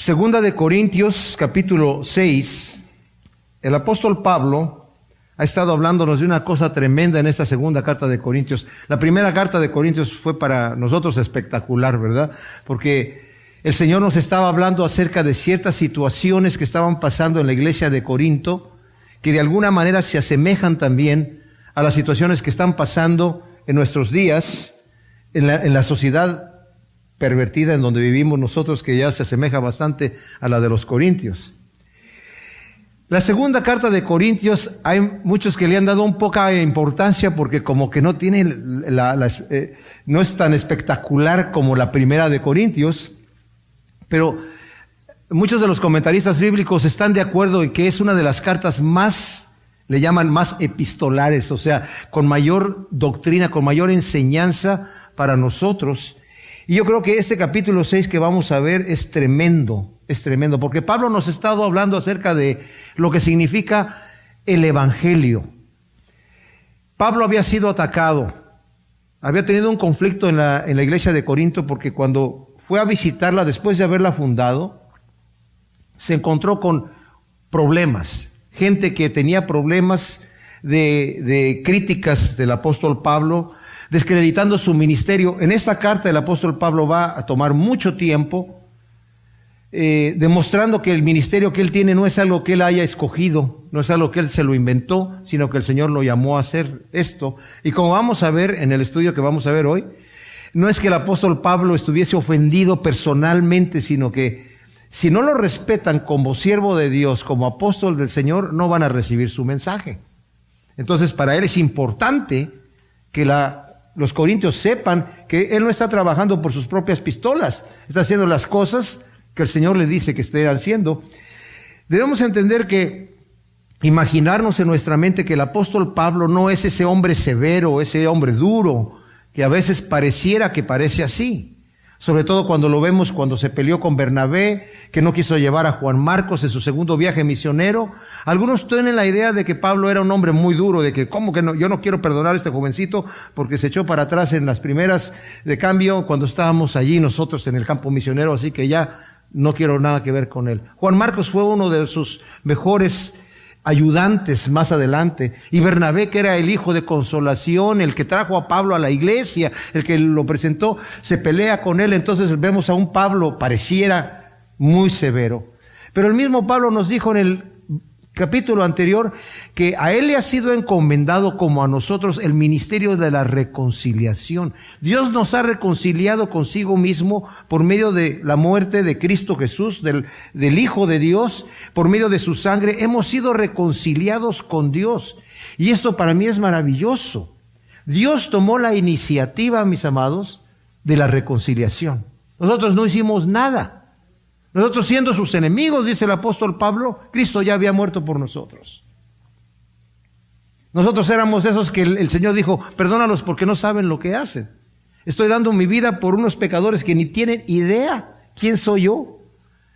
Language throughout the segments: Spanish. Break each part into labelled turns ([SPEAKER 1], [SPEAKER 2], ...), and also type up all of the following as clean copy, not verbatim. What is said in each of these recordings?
[SPEAKER 1] Segunda de Corintios, capítulo 6, el apóstol Pablo ha estado hablándonos de una cosa tremenda en esta segunda carta de Corintios. La primera carta de Corintios fue para nosotros espectacular, ¿verdad? Porque el Señor nos estaba hablando acerca de ciertas situaciones que estaban pasando en la iglesia de Corinto, que de alguna manera se asemejan también a las situaciones que están pasando en nuestros días, en la sociedad pervertida en donde vivimos nosotros, que ya se asemeja bastante a la de los corintios. La segunda carta de Corintios, hay muchos que le han dado un poca importancia porque como que no tiene no es tan espectacular como la primera de Corintios, pero muchos de los comentaristas bíblicos están de acuerdo en que es una de las cartas más, le llaman más epistolares, o sea, con mayor doctrina, con mayor enseñanza para nosotros. Y yo creo que este capítulo 6 que vamos a ver es tremendo, porque Pablo nos ha estado hablando acerca de lo que significa el evangelio. Pablo había sido atacado, había tenido un conflicto en la iglesia de Corinto, porque cuando fue a visitarla después de haberla fundado, se encontró con problemas, gente que tenía problemas de críticas del apóstol Pablo, descreditando su ministerio. En esta carta el apóstol Pablo va a tomar mucho tiempo demostrando que el ministerio que él tiene no es algo que él haya escogido, no es algo que él se lo inventó, sino que el Señor lo llamó a hacer esto. Y como vamos a ver en el estudio que vamos a ver hoy, no es que el apóstol Pablo estuviese ofendido personalmente, sino que si no lo respetan como siervo de Dios, como apóstol del Señor, no van a recibir su mensaje. Entonces para él es importante que los corintios sepan que él no está trabajando por sus propias pistolas, está haciendo las cosas que el Señor le dice que esté haciendo. Debemos entender que, imaginarnos en nuestra mente que el apóstol Pablo no es ese hombre severo, ese hombre duro, que a veces pareciera que parece así. Sobre todo cuando lo vemos cuando se peleó con Bernabé, que no quiso llevar a Juan Marcos en su segundo viaje misionero. Algunos tienen la idea de que Pablo era un hombre muy duro, de que ¿cómo que no? Yo no quiero perdonar a este jovencito porque se echó para atrás en las primeras de cambio cuando estábamos allí nosotros en el campo misionero, así que ya no quiero nada que ver con él. Juan Marcos fue uno de sus mejores ayudantes más adelante, y Bernabé, que era el hijo de consolación, el que trajo a Pablo a la iglesia, el que lo presentó, se pelea con él. Entonces vemos a un Pablo pareciera muy severo, pero el mismo Pablo nos dijo en el capítulo anterior que a él le ha sido encomendado, como a nosotros, el ministerio de la reconciliación. Dios nos ha reconciliado consigo mismo por medio de la muerte de Cristo Jesús, del Hijo de Dios. Por medio de su sangre hemos sido reconciliados con Dios, y esto para mí es maravilloso. Dios tomó la iniciativa, mis amados, de la reconciliación. Nosotros no hicimos nada. Nosotros, siendo sus enemigos, dice el apóstol Pablo, Cristo ya había muerto por nosotros. Nosotros éramos esos que el Señor dijo, perdónalos porque no saben lo que hacen. Estoy dando mi vida por unos pecadores que ni tienen idea quién soy yo.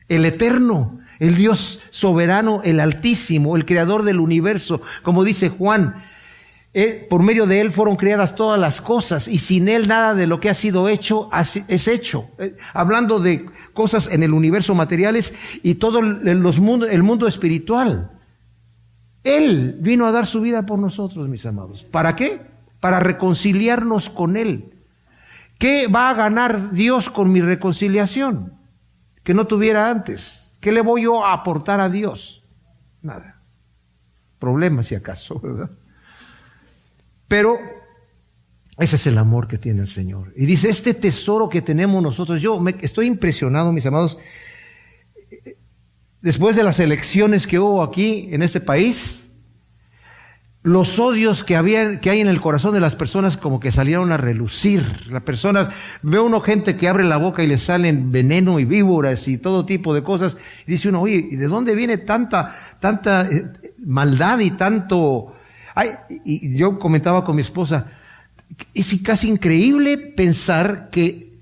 [SPEAKER 1] El Eterno, el Dios soberano, el Altísimo, el Creador del universo. Como dice Juan, por medio de Él fueron creadas todas las cosas, y sin Él nada de lo que ha sido hecho es hecho. Hablando de cosas en el universo materiales y todo el mundo espiritual. Él vino a dar su vida por nosotros, mis amados. ¿Para qué? Para reconciliarnos con Él. ¿Qué va a ganar Dios con mi reconciliación que no tuviera antes? ¿Qué le voy yo a aportar a Dios? Nada. Problemas, si acaso, ¿verdad? Pero ese es el amor que tiene el Señor. Y dice, este tesoro que tenemos nosotros, estoy impresionado, mis amados, después de las elecciones que hubo aquí en este país, los odios que hay en el corazón de las personas como que salieron a relucir. Las personas, veo uno gente que abre la boca y le salen veneno y víboras y todo tipo de cosas, y dice uno, oye, ¿y de dónde viene tanta maldad y tanto? Y yo comentaba con mi esposa, es casi increíble pensar que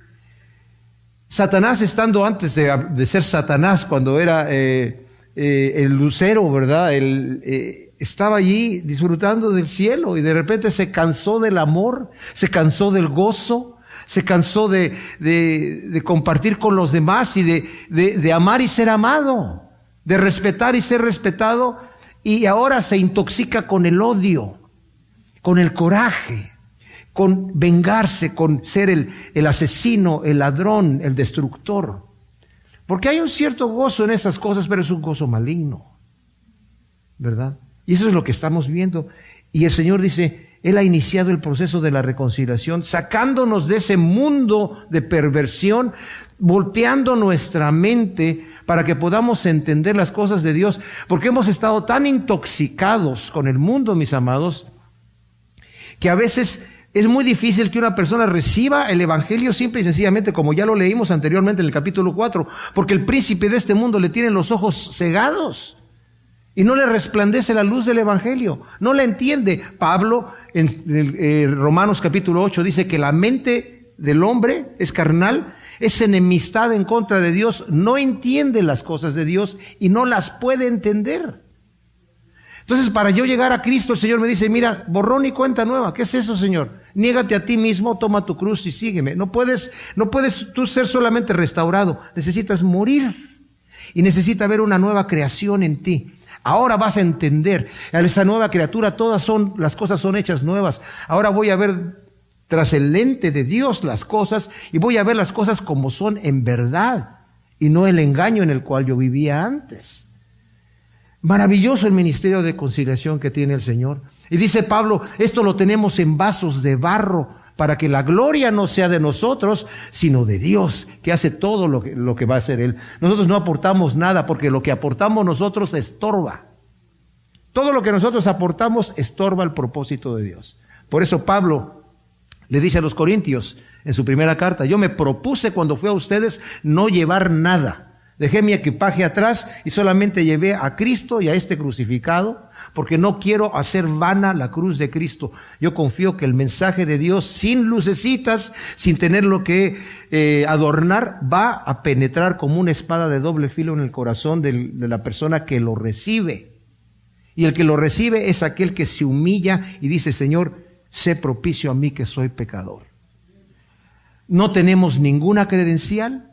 [SPEAKER 1] Satanás, estando antes de ser Satanás, cuando era el lucero, ¿verdad? Estaba allí disfrutando del cielo, y de repente se cansó del amor, se cansó del gozo, Se cansó de compartir con los demás y de amar y ser amado, de respetar y ser respetado, y ahora se intoxica con el odio, con el coraje, con vengarse, con ser el asesino, el ladrón, el destructor. Porque hay un cierto gozo en esas cosas, pero es un gozo maligno, ¿verdad? Y eso es lo que estamos viendo. Y el Señor dice, Él ha iniciado el proceso de la reconciliación, sacándonos de ese mundo de perversión, volteando nuestra mente para que podamos entender las cosas de Dios, porque hemos estado tan intoxicados con el mundo, mis amados, que a veces es muy difícil que una persona reciba el Evangelio simple y sencillamente, como ya lo leímos anteriormente en el capítulo 4, porque el príncipe de este mundo le tiene los ojos cegados y no le resplandece la luz del Evangelio, no la entiende. Pablo en Romanos capítulo 8 dice que la mente del hombre es carnal, es enemistad en contra de Dios, no entiende las cosas de Dios y no las puede entender. Entonces, para yo llegar a Cristo, el Señor me dice, mira, borrón y cuenta nueva. ¿Qué es eso, Señor? Niégate a ti mismo, toma tu cruz y sígueme. No puedes tú ser solamente restaurado, necesitas morir y necesita haber una nueva creación en ti. Ahora vas a entender, a esa nueva criatura las cosas son hechas nuevas. Ahora voy a ver tras el lente de Dios las cosas y voy a ver las cosas como son en verdad y no el engaño en el cual yo vivía antes. Maravilloso el ministerio de conciliación que tiene el Señor. Y dice Pablo, esto lo tenemos en vasos de barro para que la gloria no sea de nosotros, sino de Dios, que hace todo lo que va a hacer Él. Nosotros no aportamos nada porque lo que aportamos nosotros estorba. Todo lo que nosotros aportamos estorba el propósito de Dios. Por eso Pablo le dice a los Corintios en su primera carta, yo me propuse cuando fui a ustedes no llevar nada. Dejé mi equipaje atrás y solamente llevé a Cristo y a este crucificado, porque no quiero hacer vana la cruz de Cristo. Yo confío que el mensaje de Dios, sin lucecitas, sin tenerlo que adornar, va a penetrar como una espada de doble filo en el corazón de la persona que lo recibe. Y el que lo recibe es aquel que se humilla y dice, Señor, sé propicio a mí que soy pecador. No tenemos ninguna credencial.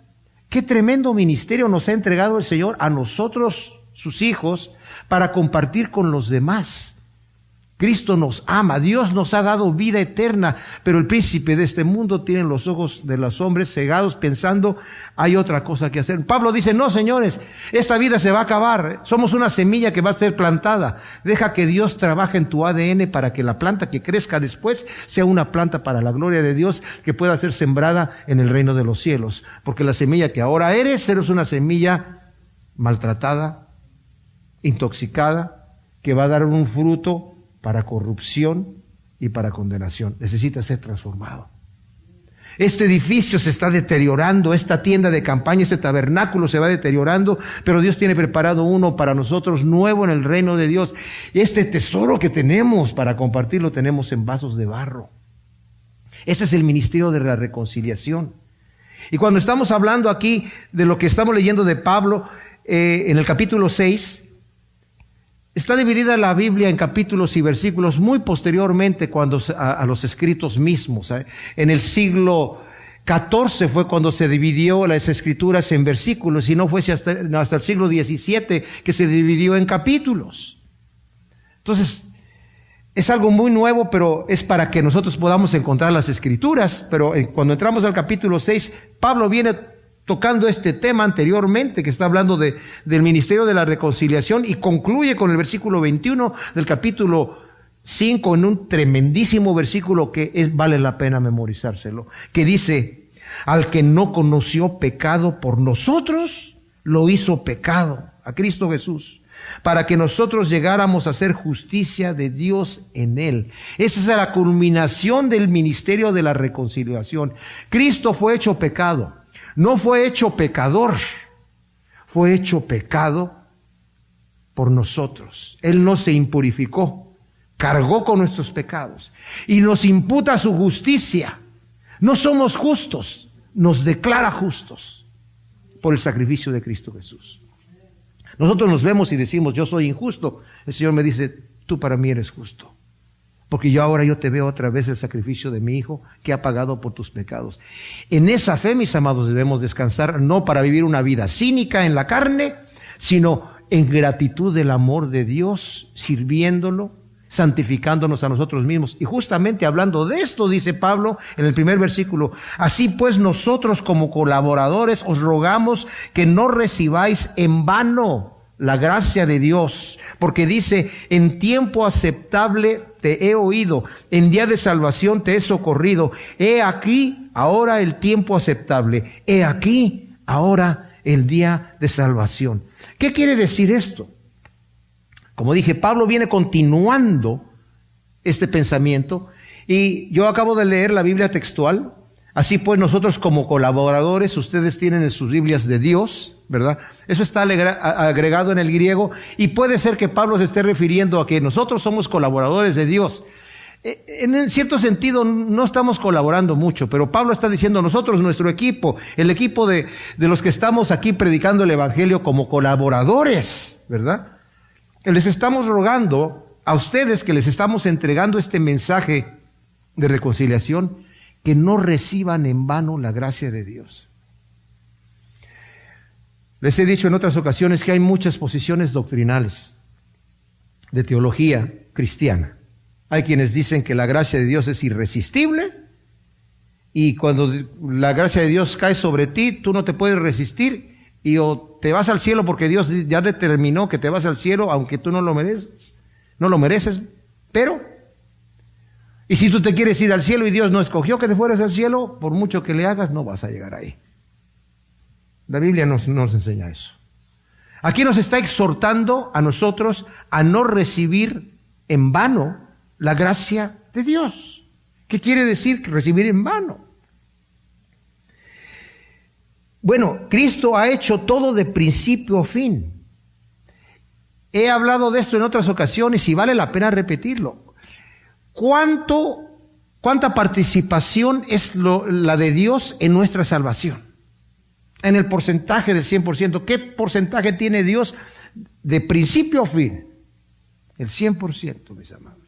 [SPEAKER 1] Qué tremendo ministerio nos ha entregado el Señor a nosotros, sus hijos, para compartir con los demás. Cristo nos ama, Dios nos ha dado vida eterna, pero el príncipe de este mundo tiene los ojos de los hombres cegados pensando, hay otra cosa que hacer. Pablo dice, no señores, esta vida se va a acabar, somos una semilla que va a ser plantada. Deja que Dios trabaje en tu ADN para que la planta que crezca después sea una planta para la gloria de Dios que pueda ser sembrada en el reino de los cielos. Porque la semilla que ahora eres una semilla maltratada, intoxicada, que va a dar un fruto para corrupción y para condenación. Necesita ser transformado. Este edificio se está deteriorando, esta tienda de campaña, este tabernáculo se va deteriorando, pero Dios tiene preparado uno para nosotros nuevo en el reino de Dios. Y este tesoro que tenemos para compartirlo tenemos en vasos de barro. Este es el ministerio de la reconciliación. Y cuando estamos hablando aquí de lo que estamos leyendo de Pablo, en el capítulo 6, está dividida la Biblia en capítulos y versículos muy posteriormente a los escritos mismos. En el siglo XIV fue cuando se dividió las escrituras en versículos y no fue hasta el siglo XVII que se dividió en capítulos. Entonces, es algo muy nuevo, pero es para que nosotros podamos encontrar las escrituras. Pero cuando entramos al capítulo 6, Pablo viene tocando este tema anteriormente, que está hablando del ministerio de la reconciliación, y concluye con el versículo 21 del capítulo 5, en un tremendísimo versículo que vale la pena memorizárselo, que dice, al que no conoció pecado por nosotros, lo hizo pecado, a Cristo Jesús, para que nosotros llegáramos a ser justicia de Dios en Él. Esa es la culminación del ministerio de la reconciliación. Cristo fue hecho pecado. No fue hecho pecador, fue hecho pecado por nosotros. Él no se impurificó, cargó con nuestros pecados y nos imputa su justicia. No somos justos, nos declara justos por el sacrificio de Cristo Jesús. Nosotros nos vemos y decimos, yo soy injusto. El Señor me dice, tú para mí eres justo. porque ahora yo te veo otra vez el sacrificio de mi Hijo que ha pagado por tus pecados. En esa fe, mis amados, debemos descansar, no para vivir una vida cínica en la carne, sino en gratitud del amor de Dios, sirviéndolo, santificándonos a nosotros mismos. Y justamente hablando de esto, dice Pablo en el primer versículo: así pues nosotros como colaboradores os rogamos que no recibáis en vano la gracia de Dios, porque dice: en tiempo aceptable te he oído, en día de salvación te he socorrido. He aquí ahora el tiempo aceptable, he aquí ahora el día de salvación. ¿Qué quiere decir esto? Como dije, Pablo viene continuando este pensamiento, y yo acabo de leer la Biblia textual. Así pues, nosotros como colaboradores, ustedes tienen en sus Biblias de Dios, ¿verdad? Eso está agregado en el griego, y puede ser que Pablo se esté refiriendo a que nosotros somos colaboradores de Dios. En cierto sentido no estamos colaborando mucho, pero Pablo está diciendo: nosotros, nuestro equipo, el equipo de los que estamos aquí predicando el Evangelio como colaboradores, ¿verdad? Les estamos rogando a ustedes, que les estamos entregando este mensaje de reconciliación, que no reciban en vano la gracia de Dios. Les he dicho en otras ocasiones que hay muchas posiciones doctrinales de teología cristiana. Hay quienes dicen que la gracia de Dios es irresistible, y cuando la gracia de Dios cae sobre ti, tú no te puedes resistir, y o te vas al cielo porque Dios ya determinó que te vas al cielo, aunque tú no lo mereces, pero... Y si tú te quieres ir al cielo y Dios no escogió que te fueras al cielo, por mucho que le hagas, no vas a llegar ahí. La Biblia nos enseña eso. Aquí nos está exhortando a nosotros a no recibir en vano la gracia de Dios. ¿Qué quiere decir recibir en vano? Bueno, Cristo ha hecho todo de principio a fin. He hablado de esto en otras ocasiones y vale la pena repetirlo. ¿Cuánta participación es la de Dios en nuestra salvación? En el porcentaje del 100%. ¿Qué porcentaje tiene Dios de principio a fin? El 100%, mis amados.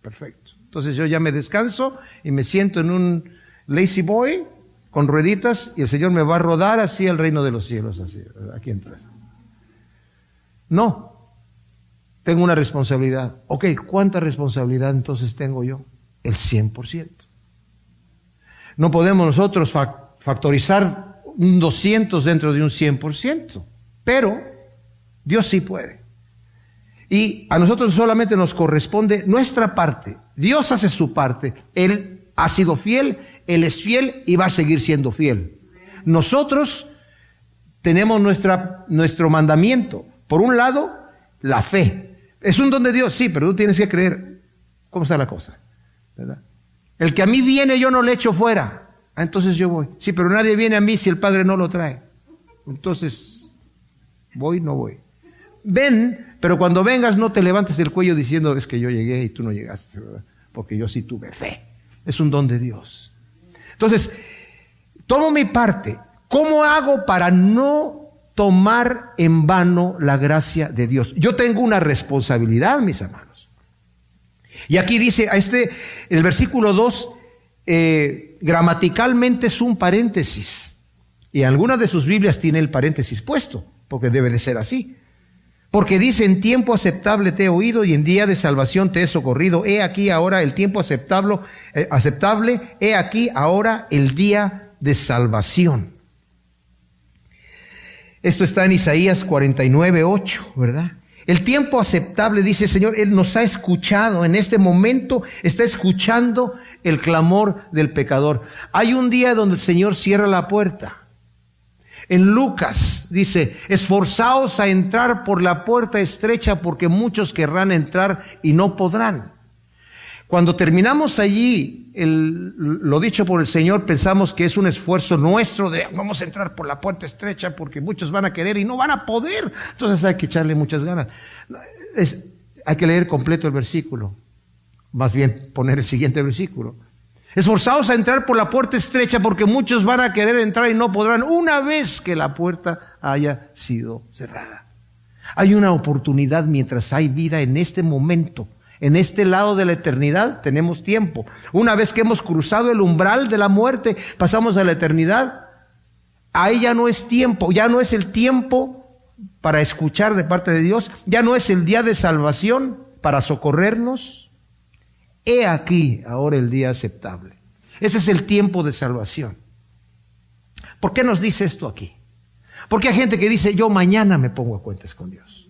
[SPEAKER 1] Perfecto. Entonces yo ya me descanso y me siento en un lazy boy con rueditas, y el Señor me va a rodar así al reino de los cielos, así, aquí entras. No. Tengo una responsabilidad. Ok, ¿cuánta responsabilidad entonces tengo yo? El 100%. No podemos nosotros factorizar un 200 dentro de un 100%, pero Dios sí puede. Y a nosotros solamente nos corresponde nuestra parte. Dios hace su parte. Él ha sido fiel, Él es fiel y va a seguir siendo fiel. Nosotros tenemos nuestro mandamiento. Por un lado, la fe. Es un don de Dios, sí, pero tú tienes que creer. ¿Cómo está la cosa? ¿Verdad? El que a mí viene, yo no le echo fuera. Entonces yo voy. Sí, pero nadie viene a mí si el Padre no lo trae. Entonces, voy, no voy. Ven, pero cuando vengas no te levantes el cuello diciendo: es que yo llegué y tú no llegaste, ¿verdad? Porque yo sí tuve fe. Es un don de Dios. Entonces, tomo mi parte. ¿Cómo hago para no tomar en vano la gracia de Dios? Yo tengo una responsabilidad, mis hermanos. Y aquí dice, el versículo 2, gramaticalmente es un paréntesis. Y algunas de sus Biblias tiene el paréntesis puesto, porque debe de ser así. Porque dice: en tiempo aceptable te he oído y en día de salvación te he socorrido. He aquí ahora el tiempo aceptable, he aquí ahora el día de salvación. Esto está en Isaías 49:8, ¿verdad? El tiempo aceptable, dice el Señor, Él nos ha escuchado. En este momento está escuchando el clamor del pecador. Hay un día donde el Señor cierra la puerta. En Lucas dice: esforzaos a entrar por la puerta estrecha, porque muchos querrán entrar y no podrán. Cuando terminamos allí lo dicho por el Señor, pensamos que es un esfuerzo nuestro de vamos a entrar por la puerta estrecha porque muchos van a querer y no van a poder. Entonces hay que echarle muchas ganas. Hay que leer completo el versículo. Más bien poner el siguiente versículo. Esforzaos a entrar por la puerta estrecha porque muchos van a querer entrar y no podrán una vez que la puerta haya sido cerrada. Hay una oportunidad mientras hay vida en este momento, En este lado de la eternidad tenemos tiempo. Una vez que hemos cruzado el umbral de la muerte, pasamos a la eternidad. Ahí ya no es tiempo, ya no es el tiempo para escuchar de parte de Dios, ya no es el día de salvación para socorrernos. He aquí ahora el día aceptable. Ese es el tiempo de salvación. ¿Por qué nos dice esto aquí? Porque hay gente que dice, yo mañana me pongo a cuentas con Dios.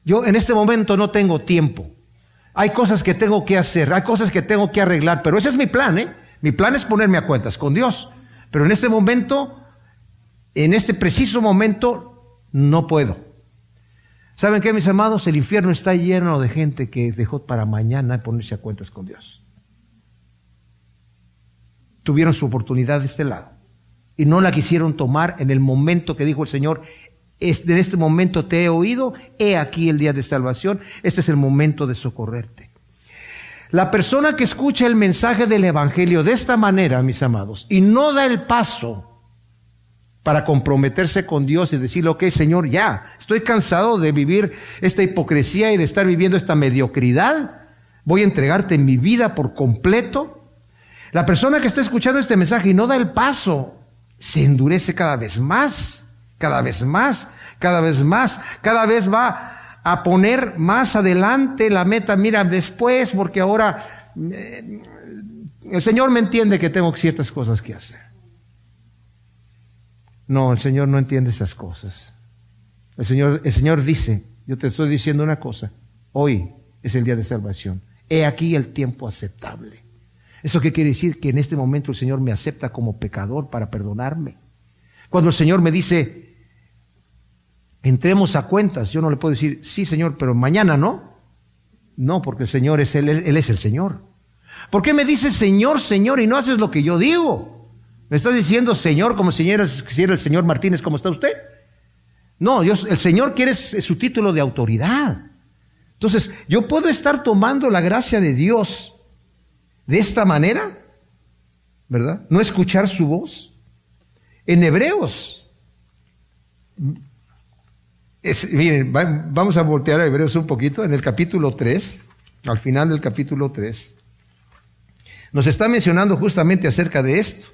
[SPEAKER 1] Yo en este momento no tengo tiempo. Hay cosas que tengo que hacer, hay cosas que tengo que arreglar, pero ese es mi plan, ¿eh? Mi plan es ponerme a cuentas con Dios. Pero en este momento, en este preciso momento, no puedo. ¿Saben qué, mis amados? El infierno está lleno de gente que dejó para mañana ponerse a cuentas con Dios. Tuvieron su oportunidad de este lado y no la quisieron tomar en el momento que dijo el Señor, en este momento te he oído, he aquí el día de salvación, este es el momento de socorrerte. La persona que escucha el mensaje del Evangelio de esta manera, mis amados, y no da el paso para comprometerse con Dios y decirle, ok, Señor, ya, estoy cansado de vivir esta hipocresía y de estar viviendo esta mediocridad, voy a entregarte mi vida por completo. La persona que está escuchando este mensaje y no da el paso, se endurece cada vez más, cada vez más, cada vez más, cada vez va a poner más adelante la meta, mira, después, porque ahora el Señor me entiende que tengo ciertas cosas que hacer. No, el Señor no entiende esas cosas. El Señor dice, yo te estoy diciendo una cosa, hoy es el día de salvación, he aquí el tiempo aceptable. ¿Eso qué quiere decir? Que en este momento el Señor me acepta como pecador para perdonarme. Cuando el Señor me dice, entremos a cuentas, yo no le puedo decir, sí, Señor, pero mañana no. No, porque el Señor es Él es el Señor. ¿Por qué me dices Señor, Señor, y no haces lo que yo digo? ¿Me estás diciendo Señor como si era el señor Martínez, ¿cómo está usted? No, el Señor quiere su título de autoridad. Entonces, yo puedo estar tomando la gracia de Dios de esta manera, ¿verdad? No escuchar su voz. En Hebreos, miren, vamos a voltear a Hebreos un poquito, en el capítulo 3, al final del capítulo 3, nos está mencionando justamente acerca de esto.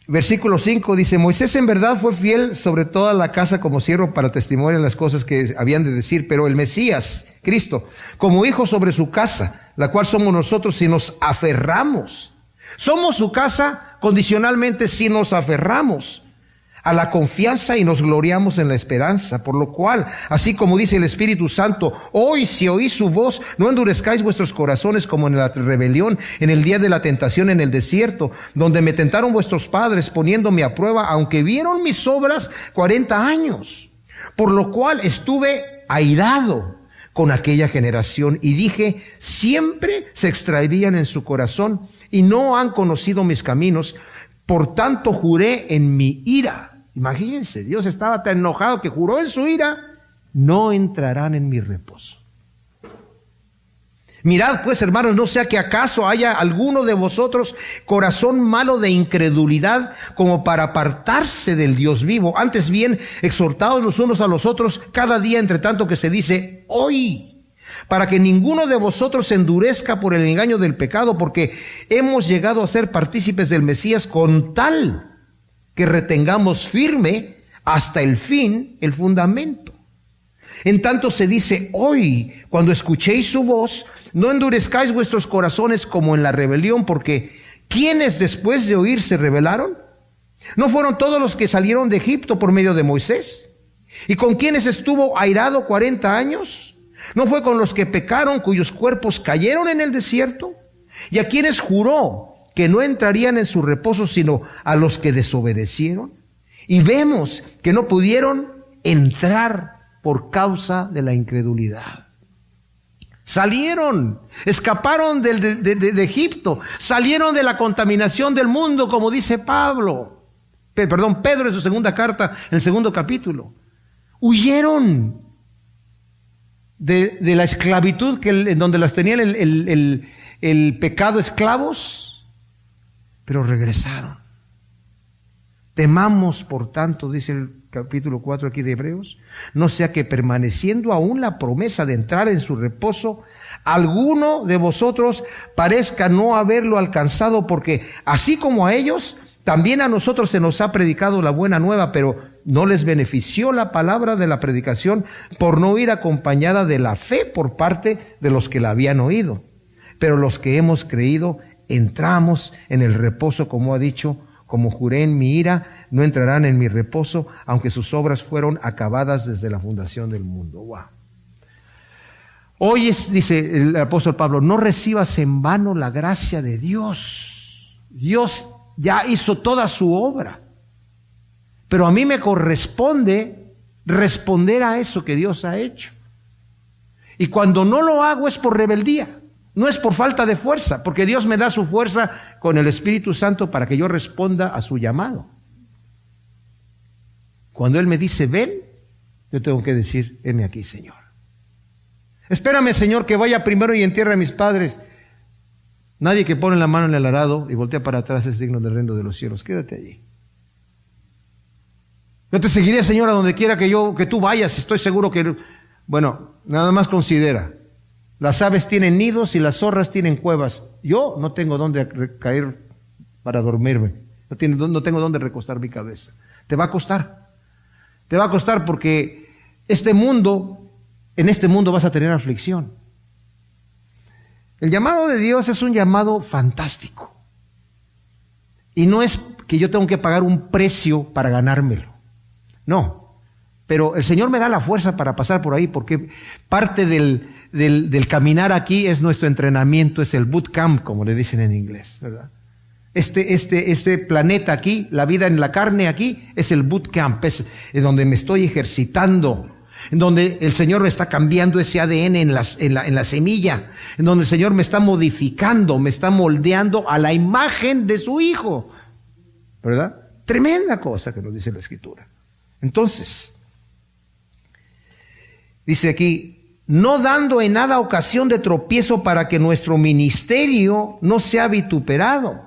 [SPEAKER 1] Versículo 5 dice, Moisés en verdad fue fiel sobre toda la casa como siervo para testimonio en las cosas que habían de decir, pero el Mesías, Cristo, como hijo sobre su casa, la cual somos nosotros si nos aferramos. Somos su casa condicionalmente si nos aferramos a la confianza y nos gloriamos en la esperanza, por lo cual, así como dice el Espíritu Santo, hoy si oís su voz, no endurezcáis vuestros corazones como en la rebelión, en el día de la tentación en el desierto, donde me tentaron vuestros padres poniéndome a prueba, aunque vieron mis obras 40 años, por lo cual estuve airado con aquella generación y dije, siempre se extravían en su corazón y no han conocido mis caminos, por tanto juré en mi ira. Imagínense, Dios estaba tan enojado que juró en su ira, no entrarán en mi reposo. Mirad pues, hermanos, no sea que acaso haya alguno de vosotros corazón malo de incredulidad como para apartarse del Dios vivo. Antes bien, exhortaos los unos a los otros cada día, entre tanto que se dice hoy, para que ninguno de vosotros se endurezca por el engaño del pecado, porque hemos llegado a ser partícipes del Mesías con tal que retengamos firme hasta el fin el fundamento. En tanto se dice hoy, cuando escuchéis su voz, no endurezcáis vuestros corazones como en la rebelión, porque ¿quiénes después de oír se rebelaron? ¿No fueron todos los que salieron de Egipto por medio de Moisés? ¿Y con quienes estuvo airado 40 años? ¿No fue con los que pecaron, cuyos cuerpos cayeron en el desierto? ¿Y a quienes juró que no entrarían en su reposo, sino a los que desobedecieron? Y vemos que no pudieron entrar por causa de la incredulidad. Salieron, escaparon de Egipto, salieron de la contaminación del mundo, como dice Pedro en su segunda carta, en el segundo capítulo. Huyeron de la esclavitud en donde las tenían el pecado esclavos, pero regresaron. Temamos, por tanto, dice el capítulo 4 aquí de Hebreos, no sea que permaneciendo aún la promesa de entrar en su reposo, alguno de vosotros parezca no haberlo alcanzado, porque así como a ellos, también a nosotros se nos ha predicado la buena nueva, pero no les benefició la palabra de la predicación por no ir acompañada de la fe por parte de los que la habían oído. Pero los que hemos creído entramos en el reposo, como ha dicho: como juré en mi ira, no entrarán en mi reposo, aunque sus obras fueron acabadas desde la fundación del mundo. Wow. Hoy dice el apóstol Pablo, no recibas en vano la gracia de Dios. Dios ya hizo toda su obra, pero a mí me corresponde responder a eso que Dios ha hecho. Y cuando no lo hago es por rebeldía. No es por falta de fuerza, porque Dios me da su fuerza con el Espíritu Santo para que yo responda a su llamado. Cuando Él me dice, ven, yo tengo que decir, heme aquí, Señor. Espérame, Señor, que vaya primero y entierre a mis padres. Nadie que pone la mano en el arado y voltea para atrás es digno del reino de los cielos. Quédate allí. Yo te seguiré, Señor, a donde quiera que tú vayas. Estoy seguro que... Bueno, nada más considera. Las aves tienen nidos y las zorras tienen cuevas. Yo no tengo dónde caer para dormirme. No tengo dónde recostar mi cabeza. Te va a costar. Te va a costar porque en este mundo vas a tener aflicción. El llamado de Dios es un llamado fantástico. Y no es que yo tengo que pagar un precio para ganármelo. No. Pero el Señor me da la fuerza para pasar por ahí, porque parte del caminar aquí es nuestro entrenamiento, es el boot camp, como le dicen en inglés, ¿verdad? Este planeta aquí, la vida en la carne aquí, es el boot camp, es donde me estoy ejercitando, en donde el Señor me está cambiando ese ADN en la semilla, en donde el Señor me está modificando, me está moldeando a la imagen de su Hijo, ¿verdad? Tremenda cosa que nos dice la Escritura. Entonces, dice aquí, no dando en nada ocasión de tropiezo para que nuestro ministerio no sea vituperado.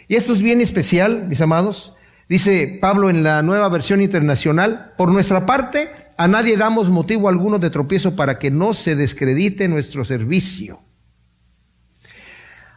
[SPEAKER 1] Y esto es bien especial, mis amados. Dice Pablo en la Nueva Versión Internacional, por nuestra parte, a nadie damos motivo alguno de tropiezo para que no se descredite nuestro servicio.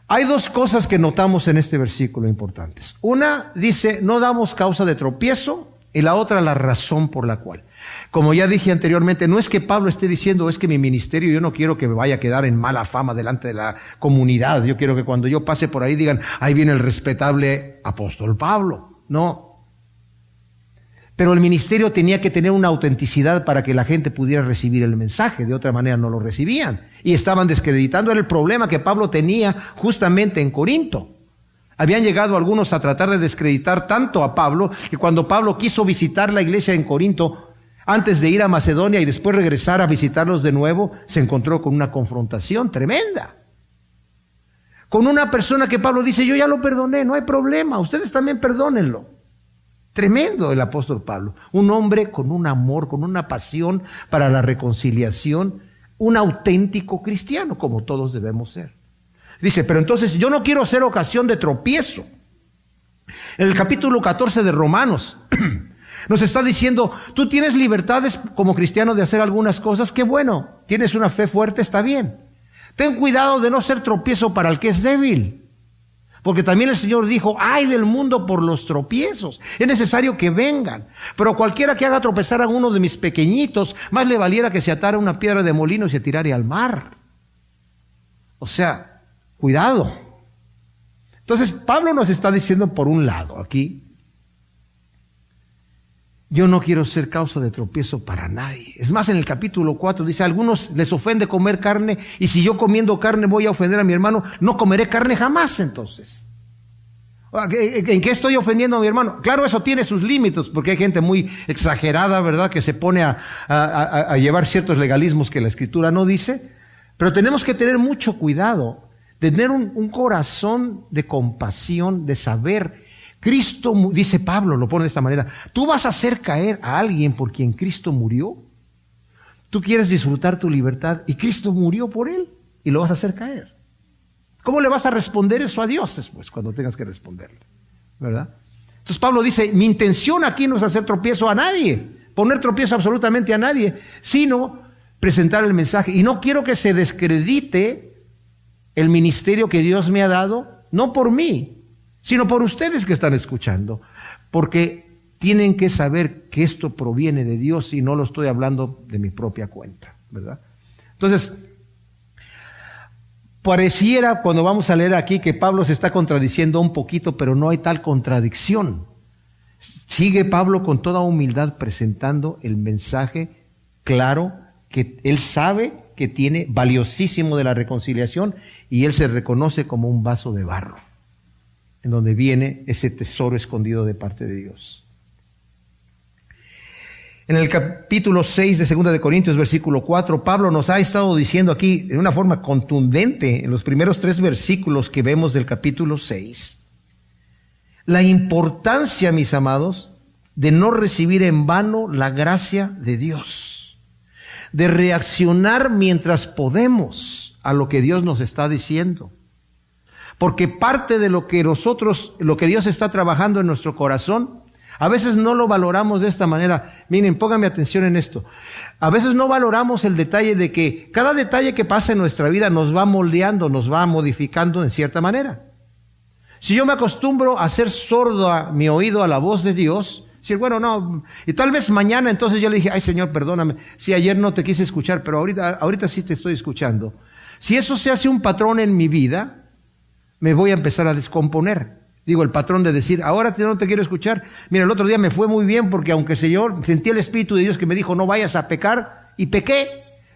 [SPEAKER 1] Hay dos cosas que notamos en este versículo importantes. Una dice, no damos causa de tropiezo, y la otra, la razón por la cual. Como ya dije anteriormente, no es que Pablo esté diciendo, es que mi ministerio, yo no quiero que me vaya a quedar en mala fama delante de la comunidad. Yo quiero que cuando yo pase por ahí digan, ahí viene el respetable apóstol Pablo. No. Pero el ministerio tenía que tener una autenticidad para que la gente pudiera recibir el mensaje. De otra manera no lo recibían. Y estaban descreditando. Era el problema que Pablo tenía justamente en Corinto. Habían llegado algunos a tratar de descreditar tanto a Pablo, que cuando Pablo quiso visitar la iglesia en Corinto, antes de ir a Macedonia y después regresar a visitarlos de nuevo, se encontró con una confrontación tremenda. Con una persona que Pablo dice, yo ya lo perdoné, no hay problema, ustedes también perdónenlo. Tremendo el apóstol Pablo, un hombre con un amor, con una pasión para la reconciliación, un auténtico cristiano, como todos debemos ser. Dice, pero entonces yo no quiero ser ocasión de tropiezo. En el capítulo 14 de Romanos nos está diciendo, tú tienes libertades como cristiano de hacer algunas cosas, qué bueno, tienes una fe fuerte, está bien. Ten cuidado de no ser tropiezo para el que es débil. Porque también el Señor dijo, ay del mundo por los tropiezos. Es necesario que vengan. Pero cualquiera que haga tropezar a uno de mis pequeñitos, más le valiera que se atara una piedra de molino y se tirara al mar. O sea, cuidado. Entonces, Pablo nos está diciendo por un lado aquí, yo no quiero ser causa de tropiezo para nadie. Es más, en el capítulo 4 dice, a algunos les ofende comer carne, y si yo comiendo carne voy a ofender a mi hermano, no comeré carne jamás entonces. ¿En qué estoy ofendiendo a mi hermano? Claro, eso tiene sus límites, porque hay gente muy exagerada, ¿verdad?, que se pone a llevar ciertos legalismos que la Escritura no dice, pero tenemos que tener mucho cuidado, tener un corazón de compasión, de saber. Cristo, dice Pablo, lo pone de esta manera, ¿tú vas a hacer caer a alguien por quien Cristo murió? Tú quieres disfrutar tu libertad y Cristo murió por él y lo vas a hacer caer. ¿Cómo le vas a responder eso a Dios después, cuando tengas que responderle? ¿Verdad? Entonces Pablo dice, mi intención aquí no es hacer tropiezo a nadie, poner tropiezo absolutamente a nadie, sino presentar el mensaje. Y no quiero que se descredite el ministerio que Dios me ha dado, no por mí, sino por ustedes que están escuchando, porque tienen que saber que esto proviene de Dios y no lo estoy hablando de mi propia cuenta, ¿verdad? Entonces, pareciera cuando vamos a leer aquí que Pablo se está contradiciendo un poquito, pero no hay tal contradicción. Sigue Pablo con toda humildad presentando el mensaje claro que él sabe que tiene, valiosísimo, de la reconciliación, y él se reconoce como un vaso de barro, en donde viene ese tesoro escondido de parte de Dios. En el capítulo 6 de 2 de Corintios, versículo 4, Pablo nos ha estado diciendo aquí de una forma contundente, en los primeros 3 versículos que vemos del capítulo 6, la importancia, mis amados, de no recibir en vano la gracia de Dios, de reaccionar mientras podemos a lo que Dios nos está diciendo. Porque parte de lo que Dios está trabajando en nuestro corazón, a veces no lo valoramos de esta manera. Miren, pónganme atención en esto. A veces no valoramos el detalle de que cada detalle que pasa en nuestra vida nos va moldeando, nos va modificando en cierta manera. Si yo me acostumbro a ser sordo a mi oído a la voz de Dios, decir, bueno, no, y tal vez mañana entonces yo le dije, ay Señor, perdóname, si ayer no te quise escuchar, pero ahorita sí te estoy escuchando. Si eso se hace un patrón en mi vida, me voy a empezar a descomponer. Digo, el patrón de decir, ahora no te quiero escuchar. Mira, el otro día me fue muy bien porque aunque Señor, sentí el Espíritu de Dios que me dijo, no vayas a pecar, y pequé.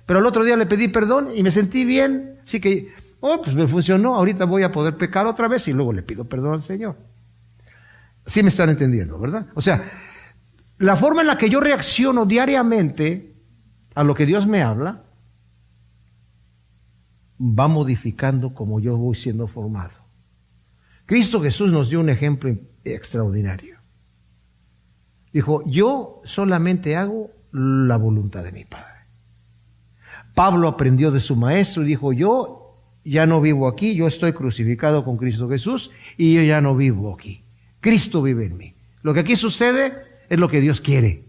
[SPEAKER 1] Pero el otro día le pedí perdón y me sentí bien. Así que, pues me funcionó, ahorita voy a poder pecar otra vez y luego le pido perdón al Señor. Sí me están entendiendo, ¿verdad? O sea, la forma en la que yo reacciono diariamente a lo que Dios me habla, va modificando como yo voy siendo formado. Cristo Jesús nos dio un ejemplo extraordinario. Dijo, yo solamente hago la voluntad de mi Padre. Pablo aprendió de su maestro y dijo, yo ya no vivo aquí, yo estoy crucificado con Cristo Jesús y yo ya no vivo aquí. Cristo vive en mí. Lo que aquí sucede es lo que Dios quiere.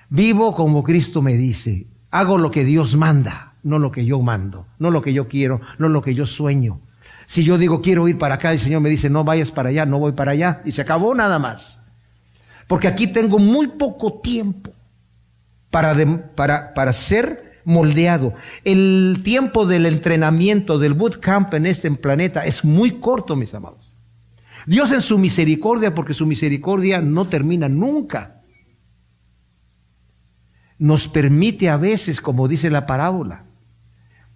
[SPEAKER 1] Vivo como Cristo me dice, hago lo que Dios manda, no lo que yo mando, no lo que yo quiero, no lo que yo sueño. Si yo digo quiero ir para acá, el Señor me dice no vayas para allá, no voy para allá, y se acabó nada más. Porque aquí tengo muy poco tiempo para ser moldeado. El tiempo del entrenamiento, del bootcamp en este planeta es muy corto, mis amados. Dios en su misericordia, porque su misericordia no termina nunca, nos permite a veces, como dice la parábola,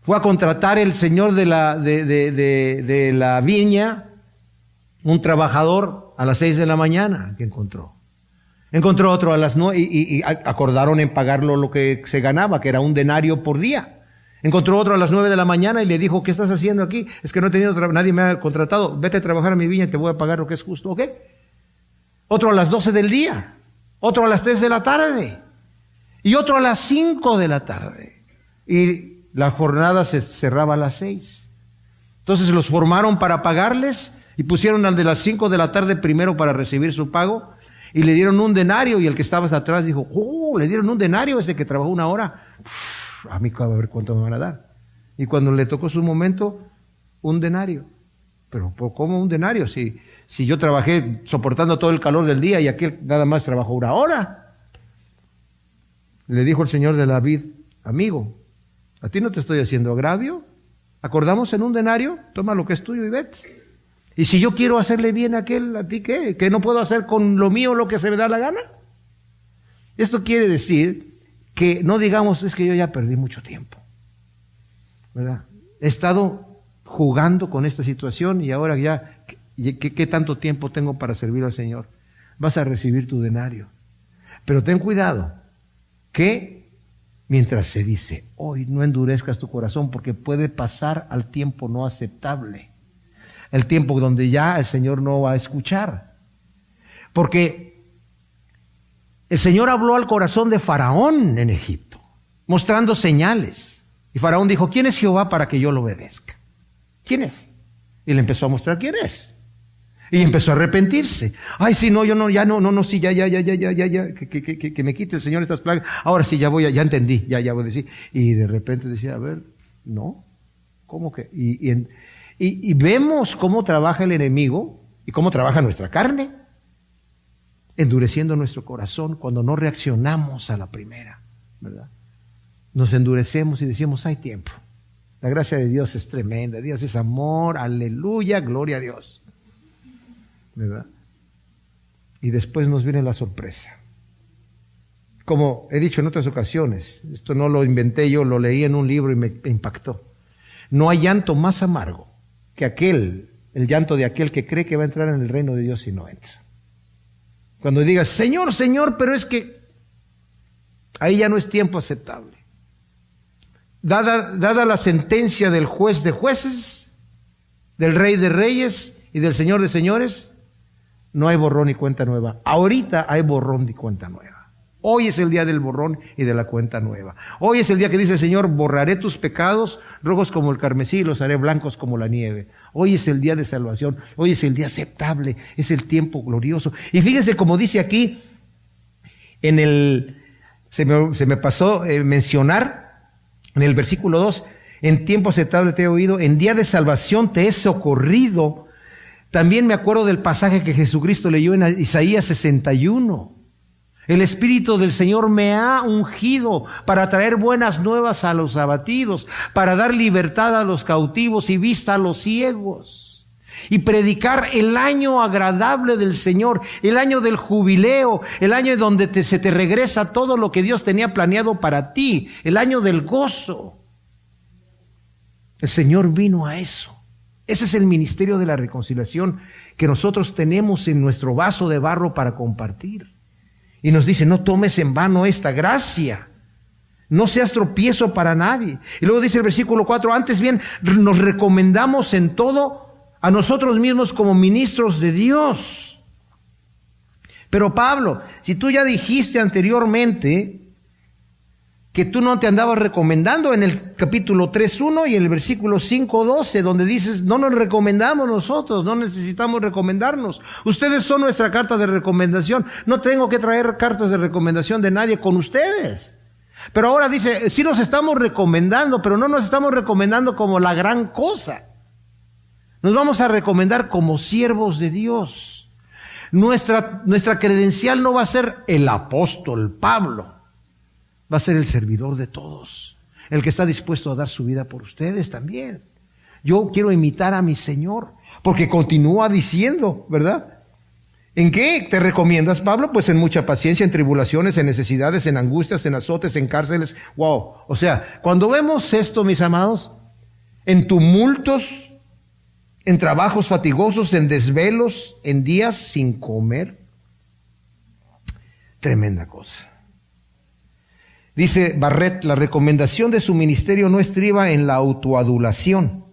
[SPEAKER 1] fue a contratar el señor de la viña, un trabajador a las 6 de la mañana que encontró. Encontró otro a las 9 y acordaron en pagarlo lo que se ganaba, que era 1 denario por día. Encontró otro a las 9 de la mañana y le dijo, ¿qué estás haciendo aquí? Es que no he tenido nadie me ha contratado, vete a trabajar a mi viña y te voy a pagar lo que es justo, ¿ok? Otro a las 12 del día, otro a las 3 de la tarde y otro a las 5 de la tarde. Y la jornada se cerraba a las 6. Entonces los formaron para pagarles y pusieron al de las 5 de la tarde primero para recibir su pago y le dieron 1 denario y el que estaba hasta atrás dijo, le dieron 1 denario ese que trabajó 1 hora. A mí a ver cuánto me van a dar. Y cuando le tocó su momento, 1 denario. Pero ¿cómo 1 denario? Si yo trabajé soportando todo el calor del día y aquel nada más trabajó 1 hora. Le dijo el señor de la vid, amigo, ¿a ti no te estoy haciendo agravio? ¿Acordamos en 1 denario? Toma lo que es tuyo y vete. Y si yo quiero hacerle bien a aquel, ¿a ti qué? ¿Que no puedo hacer con lo mío lo que se me da la gana? Esto quiere decir que no digamos, es que yo ya perdí mucho tiempo, ¿verdad? He estado jugando con esta situación y ahora ya, ¿qué tanto tiempo tengo para servir al Señor? Vas a recibir tu denario. Pero ten cuidado, que mientras se dice, hoy no endurezcas tu corazón, porque puede pasar al tiempo no aceptable, el tiempo donde ya el Señor no va a escuchar. Porque el Señor habló al corazón de Faraón en Egipto, mostrando señales. Y Faraón dijo, ¿quién es Jehová para que yo lo obedezca? ¿Quién es? Y le empezó a mostrar quién es. Y empezó a arrepentirse. Ay, sí, no, yo no, ya no, sí, ya, que me quite el Señor estas plagas. Ahora sí, ya entendí, ya voy a decir. Y de repente decía, a ver, no, ¿cómo que? Y vemos cómo trabaja el enemigo y cómo trabaja nuestra carne, endureciendo nuestro corazón cuando no reaccionamos a la primera, ¿verdad? Nos endurecemos y decimos, hay tiempo. La gracia de Dios es tremenda, Dios es amor, aleluya, gloria a Dios, ¿verdad? Y después nos viene la sorpresa. Como he dicho en otras ocasiones, esto no lo inventé yo, lo leí en un libro y me impactó. No hay llanto más amargo que el llanto de aquel que cree que va a entrar en el reino de Dios y no entra. Cuando digas, Señor, Señor, pero es que ahí ya no es tiempo aceptable. Dada la sentencia del juez de jueces, del rey de reyes y del señor de señores, no hay borrón y cuenta nueva. Ahorita hay borrón y cuenta nueva. Hoy es el día del borrón y de la cuenta nueva. Hoy es el día que dice el Señor, borraré tus pecados, rojos como el carmesí, y los haré blancos como la nieve. Hoy es el día de salvación, hoy es el día aceptable, es el tiempo glorioso. Y fíjense como dice aquí, se me pasó mencionar, en el versículo 2, en tiempo aceptable te he oído, en día de salvación te he socorrido. También me acuerdo del pasaje que Jesucristo leyó en Isaías 61. El Espíritu del Señor me ha ungido para traer buenas nuevas a los abatidos, para dar libertad a los cautivos y vista a los ciegos, y predicar el año agradable del Señor, el año del jubileo, el año donde se te regresa todo lo que Dios tenía planeado para ti, el año del gozo. El Señor vino a eso. Ese es el ministerio de la reconciliación que nosotros tenemos en nuestro vaso de barro para compartir. Y nos dice, no tomes en vano esta gracia, no seas tropiezo para nadie. Y luego dice el versículo 4, antes bien nos recomendamos en todo a nosotros mismos como ministros de Dios. Pero Pablo, si tú ya dijiste anteriormente que tú no te andabas recomendando en el capítulo 3:1 y en el versículo 5:12, donde dices, no nos recomendamos nosotros, no necesitamos recomendarnos. Ustedes son nuestra carta de recomendación. No tengo que traer cartas de recomendación de nadie con ustedes. Pero ahora dice, sí nos estamos recomendando, pero no nos estamos recomendando como la gran cosa. Nos vamos a recomendar como siervos de Dios. Nuestra credencial no va a ser el apóstol Pablo. Va a ser el servidor de todos, el que está dispuesto a dar su vida por ustedes también. Yo quiero imitar a mi Señor, porque continúa diciendo, ¿verdad? ¿En qué te recomiendas, Pablo? Pues en mucha paciencia, en tribulaciones, en necesidades, en angustias, en azotes, en cárceles. Wow. O sea, cuando vemos esto, mis amados, en tumultos, en trabajos fatigosos, en desvelos, en días sin comer, tremenda cosa. Dice Barrett, la recomendación de su ministerio no estriba en la autoadulación,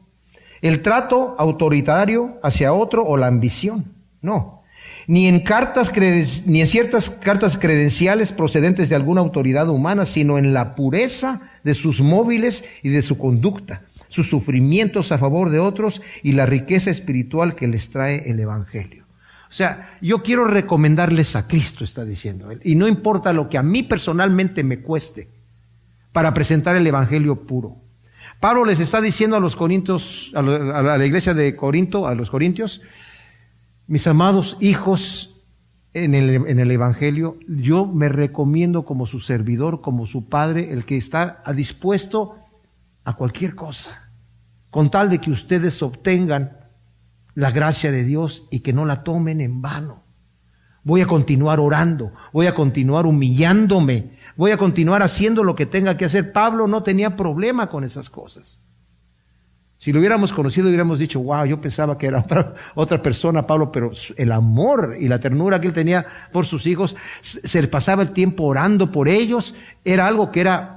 [SPEAKER 1] el trato autoritario hacia otro o la ambición. No, ni en ciertas cartas credenciales procedentes de alguna autoridad humana, sino en la pureza de sus móviles y de su conducta, sus sufrimientos a favor de otros y la riqueza espiritual que les trae el Evangelio. O sea, yo quiero recomendarles a Cristo, está diciendo él, y no importa lo que a mí personalmente me cueste para presentar el Evangelio puro. Pablo les está diciendo a los corintios, a la iglesia de Corinto, a los corintios, mis amados hijos en el Evangelio, yo me recomiendo como su servidor, como su padre, el que está dispuesto a cualquier cosa, con tal de que ustedes obtengan la gracia de Dios y que no la tomen en vano. Voy a continuar orando, voy a continuar humillándome, voy a continuar haciendo lo que tenga que hacer. Pablo no tenía problema con esas cosas. Si lo hubiéramos conocido, hubiéramos dicho, wow, yo pensaba que era otra persona, Pablo, pero el amor y la ternura que él tenía por sus hijos, se le pasaba el tiempo orando por ellos, era algo que era...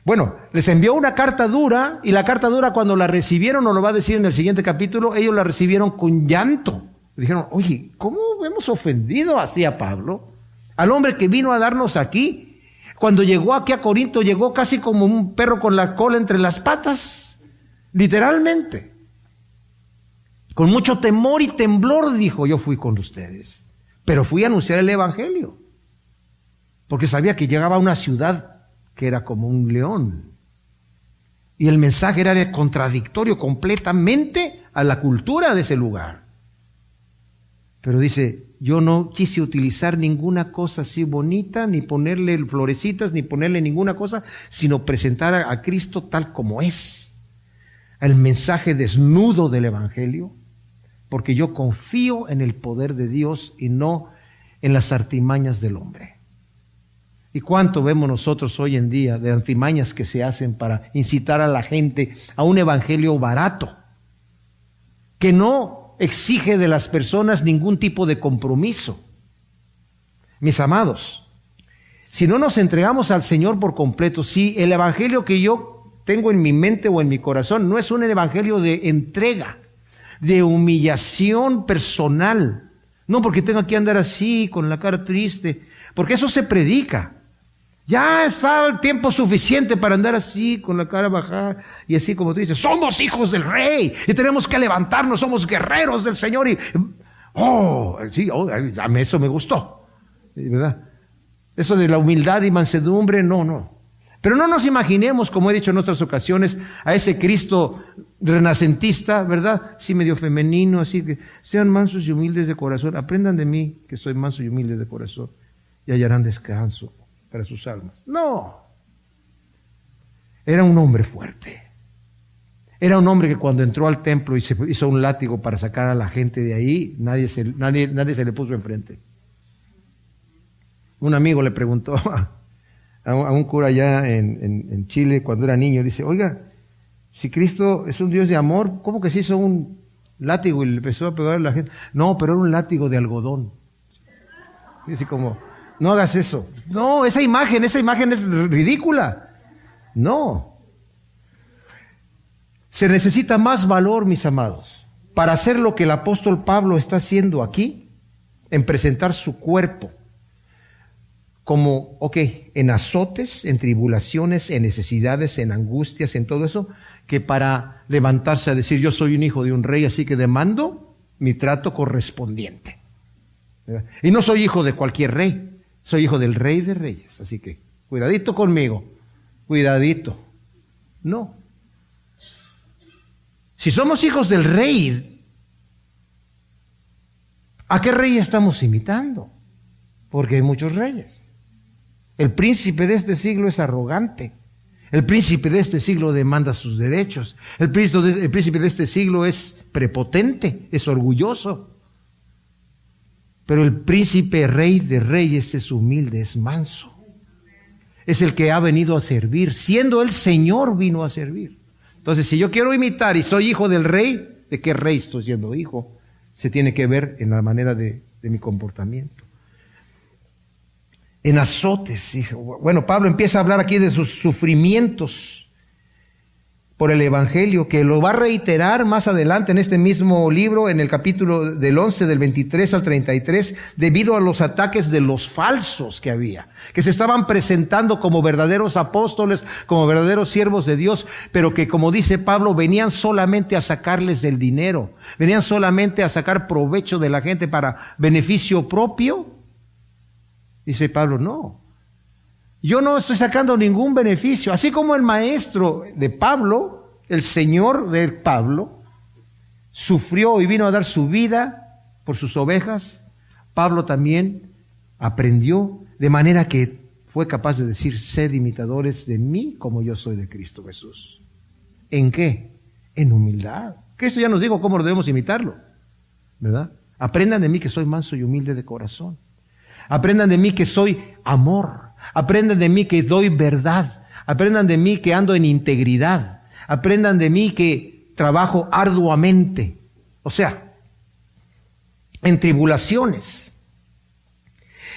[SPEAKER 1] Bueno, les envió una carta dura, y la carta dura cuando la recibieron, nos lo va a decir en el siguiente capítulo, ellos la recibieron con llanto. Dijeron, oye, ¿cómo hemos ofendido así a Pablo? Al hombre que vino a darnos aquí. Cuando llegó aquí a Corinto, llegó casi como un perro con la cola entre las patas, literalmente. Con mucho temor y temblor, dijo, yo fui con ustedes. Pero fui a anunciar el evangelio. Porque sabía que llegaba a una ciudad que era como un león. Y el mensaje era contradictorio completamente a la cultura de ese lugar. Pero dice, yo no quise utilizar ninguna cosa así bonita, ni ponerle florecitas, ni ponerle ninguna cosa, sino presentar a Cristo tal como es. El mensaje desnudo del evangelio. Porque yo confío en el poder de Dios y no en las artimañas del hombre. ¿Y cuánto vemos nosotros hoy en día de artimañas que se hacen para incitar a la gente a un evangelio barato, que no exige de las personas ningún tipo de compromiso? Mis amados, si no nos entregamos al Señor por completo, si el evangelio que yo tengo en mi mente o en mi corazón no es un evangelio de entrega, de humillación personal, no porque tenga que andar así con la cara triste, porque eso se predica. Ya está el tiempo suficiente para andar así con la cara bajada y así como tú dices, somos hijos del Rey y tenemos que levantarnos, somos guerreros del Señor y eso me gustó, ¿verdad? Eso de la humildad y mansedumbre, no. Pero no nos imaginemos, como he dicho en otras ocasiones, a ese Cristo renacentista, ¿verdad? Sí, medio femenino, así que sean mansos y humildes de corazón. Aprendan de mí, que soy manso y humilde de corazón, y hallarán descanso para sus almas. No. Era un hombre fuerte. Era un hombre que cuando entró al templo y se hizo un látigo para sacar a la gente de ahí, nadie se le puso enfrente. Un amigo le preguntó a un cura allá en Chile cuando era niño, dice, oiga, si Cristo es un Dios de amor, ¿cómo que se hizo un látigo y le empezó a pegar a la gente? No, pero era un látigo de algodón. Dice como, no hagas eso. No, esa imagen es ridícula. No. Se necesita más valor, mis amados, para hacer lo que el apóstol Pablo está haciendo aquí, en presentar su cuerpo como, en azotes, en tribulaciones, en necesidades, en angustias, en todo eso, que para levantarse a decir, yo soy un hijo de un rey, así que demando mi trato correspondiente. ¿Verdad? Y no soy hijo de cualquier rey, soy hijo del Rey de Reyes, así que cuidadito conmigo, cuidadito. No. Si somos hijos del Rey, ¿a qué rey estamos imitando? Porque hay muchos reyes. El príncipe de este siglo es arrogante. El príncipe de este siglo demanda sus derechos. El príncipe de este siglo es prepotente, es orgulloso. Pero el príncipe rey de reyes es humilde, es manso. Es el que ha venido a servir. Siendo el Señor vino a servir. Entonces, si yo quiero imitar y soy hijo del rey, ¿de qué rey estoy siendo hijo? Se tiene que ver en la manera de mi comportamiento. En azotes. Bueno, Pablo empieza a hablar aquí de sus sufrimientos por el evangelio, que lo va a reiterar más adelante en este mismo libro, en el capítulo del 11, del 23 al 33, debido a los ataques de los falsos que había, que se estaban presentando como verdaderos apóstoles, como verdaderos siervos de Dios, pero que, como dice Pablo, venían solamente a sacarles del dinero, venían solamente a sacar provecho de la gente para beneficio propio. Dice Pablo, no, yo no estoy sacando ningún beneficio. Así como el maestro de Pablo, el Señor de Pablo, sufrió y vino a dar su vida por sus ovejas, Pablo también aprendió de manera que fue capaz de decir, sed imitadores de mí como yo soy de Cristo Jesús. ¿En qué? En humildad. Cristo ya nos dijo cómo debemos imitarlo, ¿verdad? Aprendan de mí que soy manso y humilde de corazón. Aprendan de mí que soy amor. Aprendan de mí que doy verdad. Aprendan de mí que ando en integridad. Aprendan de mí que trabajo arduamente. O sea, en tribulaciones.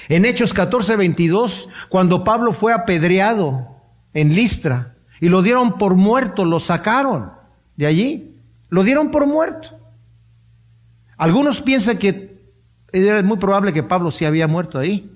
[SPEAKER 1] En Hechos 14:22, cuando Pablo fue apedreado en Listra y lo dieron por muerto, lo sacaron de allí. Lo dieron por muerto. Algunos piensan que era muy probable que Pablo sí había muerto ahí.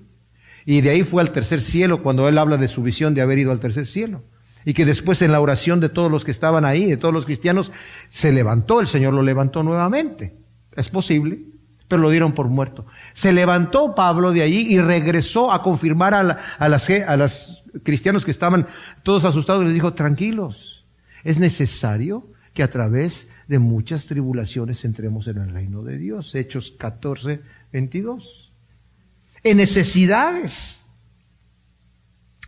[SPEAKER 1] Y de ahí fue al tercer cielo cuando él habla de su visión de haber ido al tercer cielo. y que después en la oración de todos los que estaban ahí, de todos los cristianos, se levantó, el Señor lo levantó nuevamente. Es posible, pero lo dieron por muerto. Se levantó Pablo de allí y regresó a confirmar a los cristianos que estaban todos asustados. Les dijo, tranquilos, es necesario que a través de muchas tribulaciones entremos en el reino de Dios. Hechos 14, 22. En necesidades.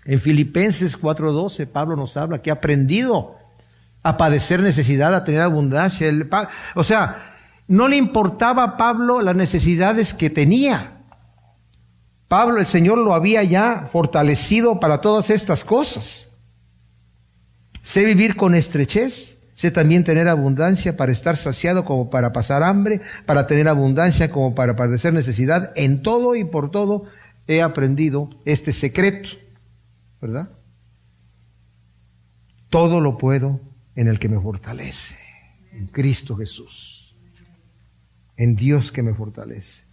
[SPEAKER 1] En Filipenses 4:12, Pablo nos habla que ha aprendido a padecer necesidad, a tener abundancia. O sea, no le importaba a Pablo las necesidades que tenía. Pablo, el Señor lo había ya fortalecido para todas estas cosas. Sé vivir con estrechez, sé también tener abundancia, para estar saciado como para pasar hambre, para tener abundancia como para padecer necesidad. En todo y por todo he aprendido este secreto, ¿verdad? Todo lo puedo en el que me fortalece, en Cristo Jesús. En Dios que me fortalece.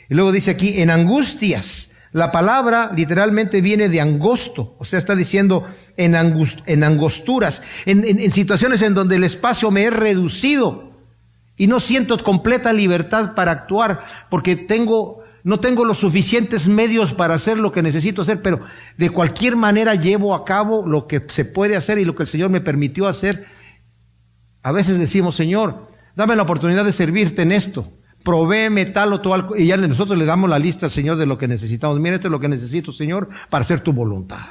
[SPEAKER 1] Y luego dice aquí, en angustias. La palabra literalmente viene de angosto, o sea, está diciendo en angosturas, en situaciones en donde el espacio me es reducido y no siento completa libertad para actuar, porque no tengo los suficientes medios para hacer lo que necesito hacer, pero de cualquier manera llevo a cabo lo que se puede hacer y lo que el Señor me permitió hacer. A veces decimos, Señor, dame la oportunidad de servirte en esto. Provéeme tal o tal, y ya nosotros le damos la lista al Señor de lo que necesitamos. Mira, esto es lo que necesito, Señor, para hacer tu voluntad.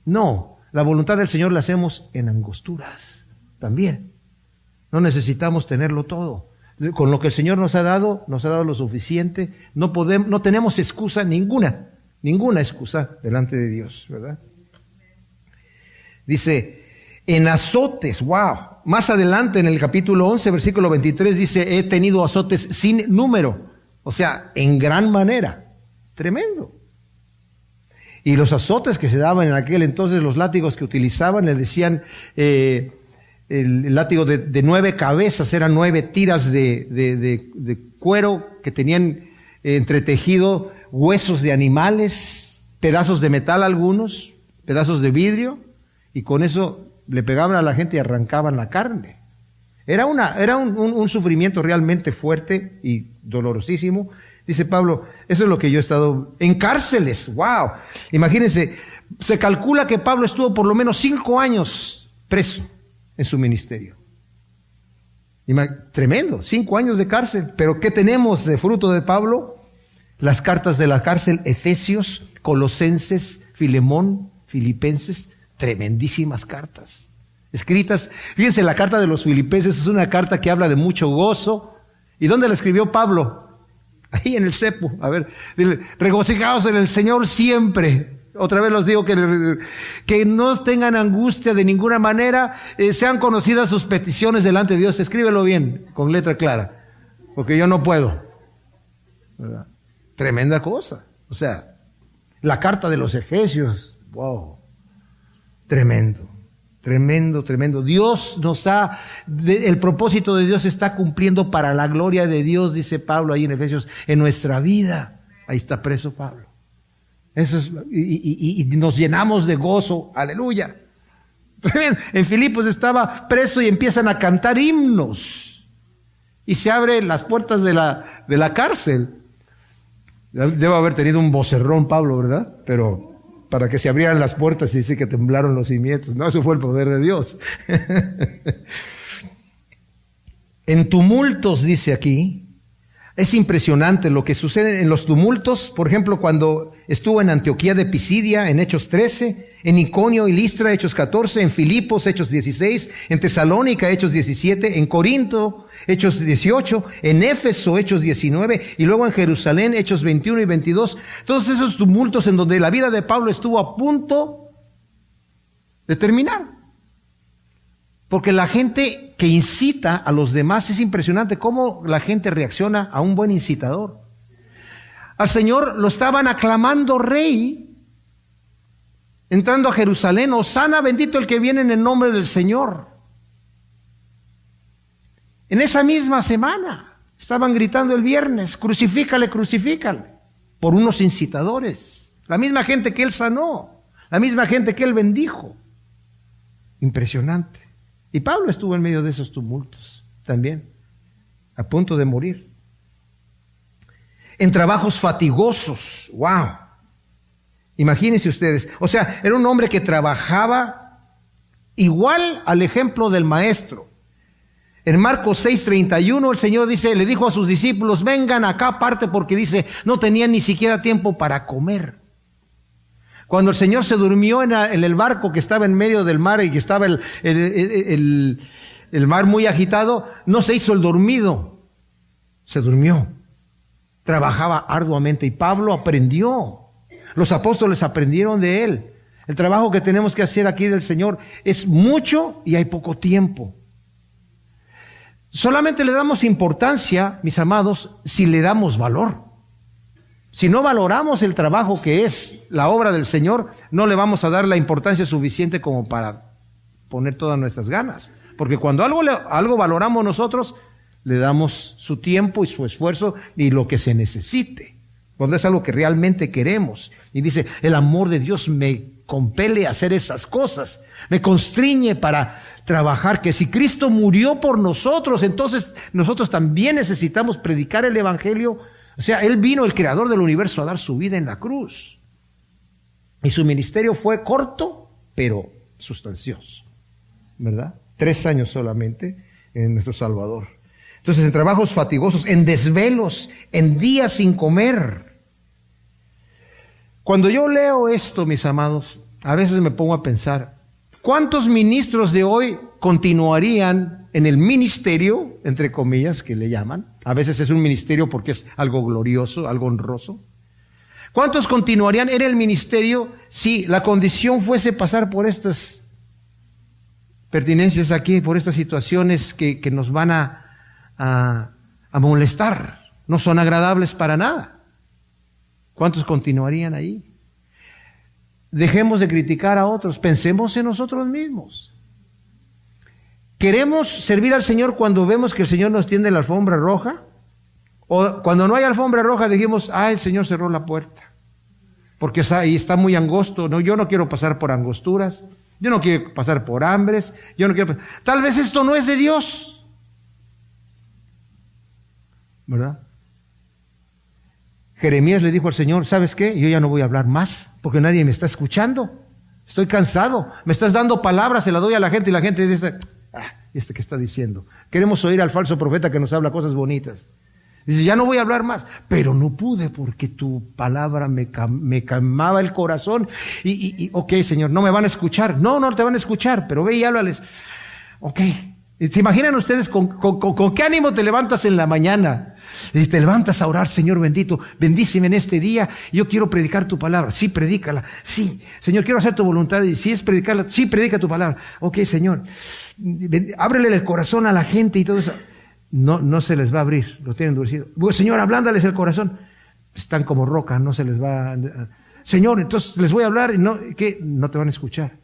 [SPEAKER 1] No, la voluntad del Señor la hacemos en angosturas también. No necesitamos tenerlo todo. Con lo que el Señor nos ha dado lo suficiente. No tenemos excusa ninguna excusa delante de Dios, ¿verdad? Dice, en azotes, wow. Más adelante en el capítulo 11, versículo 23 dice, he tenido azotes sin número, o sea, en gran manera. Tremendo. Y los azotes que se daban en aquel entonces, los látigos que utilizaban, les decían, el látigo de 9 cabezas, eran 9 tiras de cuero que tenían entretejido huesos de animales, pedazos de metal algunos, pedazos de vidrio, y con eso le pegaban a la gente y arrancaban la carne. Era un sufrimiento realmente fuerte y dolorosísimo. Dice Pablo, eso es lo que yo he estado en cárceles. ¡Wow! Imagínense, se calcula que Pablo estuvo por lo menos 5 años preso en su ministerio. Tremendo, 5 años de cárcel. Pero ¿qué tenemos de fruto de Pablo? Las cartas de la cárcel, Efesios, Colosenses, Filemón, Filipenses. Tremendísimas cartas escritas. Fíjense, la carta de los Filipenses es una carta que habla de mucho gozo. ¿Y dónde la escribió Pablo? Ahí en el cepo. A ver, dile, regocijaos en el Señor siempre. Otra vez los digo que no tengan angustia de ninguna manera, sean conocidas sus peticiones delante de Dios. Escríbelo bien, con letra clara, porque yo no puedo, ¿verdad? Tremenda cosa. O sea, la carta de los Efesios, wow. Tremendo, tremendo, tremendo. Dios el propósito de Dios se está cumpliendo para la gloria de Dios, dice Pablo ahí en Efesios, en nuestra vida. Ahí está preso Pablo. Eso es, y nos llenamos de gozo, aleluya. En Filipos estaba preso y empiezan a cantar himnos. Y se abren las puertas de la cárcel. Debe haber tenido un vocerrón Pablo, ¿verdad? Pero para que se abrieran las puertas y dice que temblaron los cimientos. No, eso fue el poder de Dios. En tumultos, dice aquí, es impresionante lo que sucede en los tumultos. Por ejemplo, cuando estuvo en Antioquía de Pisidia, en Hechos 13, en Iconio y Listra, Hechos 14, en Filipos, Hechos 16, en Tesalónica, Hechos 17, en Corinto, Hechos 18, en Éfeso, Hechos 19, y luego en Jerusalén, Hechos 21 y 22. Todos esos tumultos en donde la vida de Pablo estuvo a punto de terminar. Porque la gente que incita a los demás, es impresionante cómo la gente reacciona a un buen incitador. Al Señor lo estaban aclamando rey, entrando a Jerusalén, Hosana, bendito el que viene en el nombre del Señor. En esa misma semana estaban gritando el viernes, crucifícale, crucifícale, por unos incitadores. La misma gente que él sanó, la misma gente que él bendijo. Impresionante. Y Pablo estuvo en medio de esos tumultos también, a punto de morir. En trabajos fatigosos, wow. Imagínense ustedes, o sea, era un hombre que trabajaba igual al ejemplo del maestro. En Marcos 6:31 el Señor le dijo a sus discípulos, vengan acá aparte, porque dice, no tenían ni siquiera tiempo para comer. Cuando el Señor se durmió en el barco que estaba en medio del mar y que estaba el mar muy agitado, no se hizo el dormido, se durmió. Trabajaba arduamente y Pablo aprendió. Los apóstoles aprendieron de él. El trabajo que tenemos que hacer aquí del Señor es mucho y hay poco tiempo. Solamente le damos importancia, mis amados, si le damos valor. Si no valoramos el trabajo que es la obra del Señor, no le vamos a dar la importancia suficiente como para poner todas nuestras ganas. Porque cuando algo valoramos nosotros, le damos su tiempo y su esfuerzo y lo que se necesite. Cuando es algo que realmente queremos. Y dice, el amor de Dios me compele a hacer esas cosas. Me constriñe para trabajar, que si Cristo murió por nosotros, entonces nosotros también necesitamos predicar el Evangelio. O sea, Él vino, el creador del universo, a dar su vida en la cruz. Y su ministerio fue corto, pero sustancioso, ¿verdad? 3 años solamente en nuestro Salvador. Entonces, en trabajos fatigosos, en desvelos, en días sin comer. Cuando yo leo esto, mis amados, a veces me pongo a pensar, ¿cuántos ministros de hoy continuarían en el ministerio, entre comillas, que le llaman? A veces es un ministerio porque es algo glorioso, algo honroso. ¿Cuántos continuarían en el ministerio si la condición fuese pasar por estas pertinencias aquí, por estas situaciones que nos van a molestar? No son agradables para nada. ¿Cuántos continuarían ahí? Dejemos de criticar a otros, pensemos en nosotros mismos. ¿Queremos servir al Señor cuando vemos que el Señor nos tiende la alfombra roja? O cuando no hay alfombra roja dijimos, el Señor cerró la puerta, porque ahí está muy angosto. No, yo no quiero pasar por angosturas, yo no quiero pasar por hambres, tal vez esto no es de Dios, ¿verdad? Jeremías le dijo al Señor, ¿sabes qué? Yo ya no voy a hablar más porque nadie me está escuchando. Estoy cansado. Me estás dando palabras, se las doy a la gente y la gente dice, ¿este qué está diciendo? Queremos oír al falso profeta que nos habla cosas bonitas. Dice, ya no voy a hablar más. Pero no pude porque tu palabra me calmaba el corazón. Ok, Señor, no me van a escuchar. No te van a escuchar, pero ve y háblales. Ok. ¿Se imaginan ustedes con qué ánimo te levantas en la mañana? Y te levantas a orar, Señor bendito, bendíceme en este día, yo quiero predicar tu palabra. Sí, predícala. Sí, Señor, quiero hacer tu voluntad. Y si es predicarla, sí, predica tu palabra. Ok, Señor, ábrele el corazón a la gente y todo eso. No se les va a abrir, lo tienen endurecido. Señor, ablándales el corazón. Están como roca, no se les va. Señor, entonces les voy a hablar y no te van a escuchar.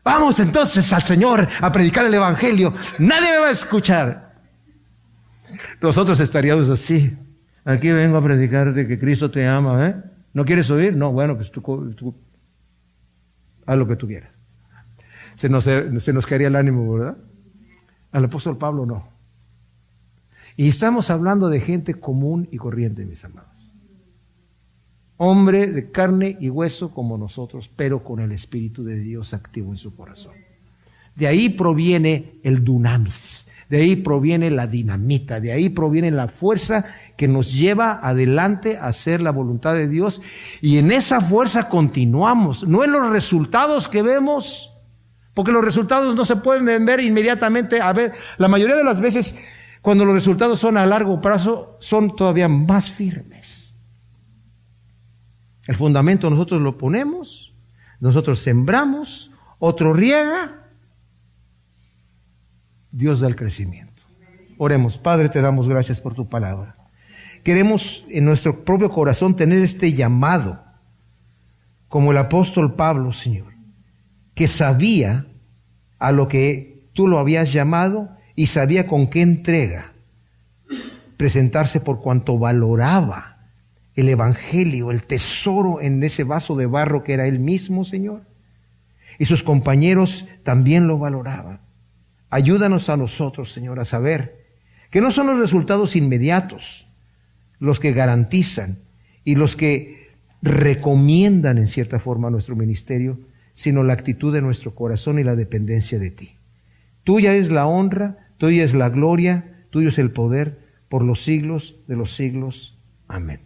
[SPEAKER 1] Vamos entonces al Señor a predicar el Evangelio. Nadie me va a escuchar. Nosotros estaríamos así. Aquí vengo a predicarte que Cristo te ama, ¿eh? ¿No quieres oír? No, bueno, pues tú haz lo que tú quieras. Se nos caería el ánimo, ¿verdad? Al apóstol Pablo no. Y estamos hablando de gente común y corriente, mis amados. Hombre de carne y hueso como nosotros, pero con el Espíritu de Dios activo en su corazón. De ahí proviene el dunamis, de ahí proviene la dinamita, de ahí proviene la fuerza que nos lleva adelante a hacer la voluntad de Dios. Y en esa fuerza continuamos, no en los resultados que vemos, porque los resultados no se pueden ver inmediatamente. A ver, la mayoría de las veces cuando los resultados son a largo plazo, son todavía más firmes. El fundamento nosotros lo ponemos, nosotros sembramos, otro riega, Dios da el crecimiento. Oremos. Padre, te damos gracias por tu palabra. Queremos en nuestro propio corazón tener este llamado, como el apóstol Pablo, Señor, que sabía a lo que tú lo habías llamado y sabía con qué entrega presentarse, por cuanto valoraba el Evangelio, el tesoro en ese vaso de barro que era Él mismo, Señor. y sus compañeros también lo valoraban. Ayúdanos a nosotros, Señor, a saber que no son los resultados inmediatos los que garantizan y los que recomiendan en cierta forma nuestro ministerio, sino la actitud de nuestro corazón y la dependencia de ti. Tuya es la honra, tuya es la gloria, tuyo es el poder por los siglos de los siglos. Amén.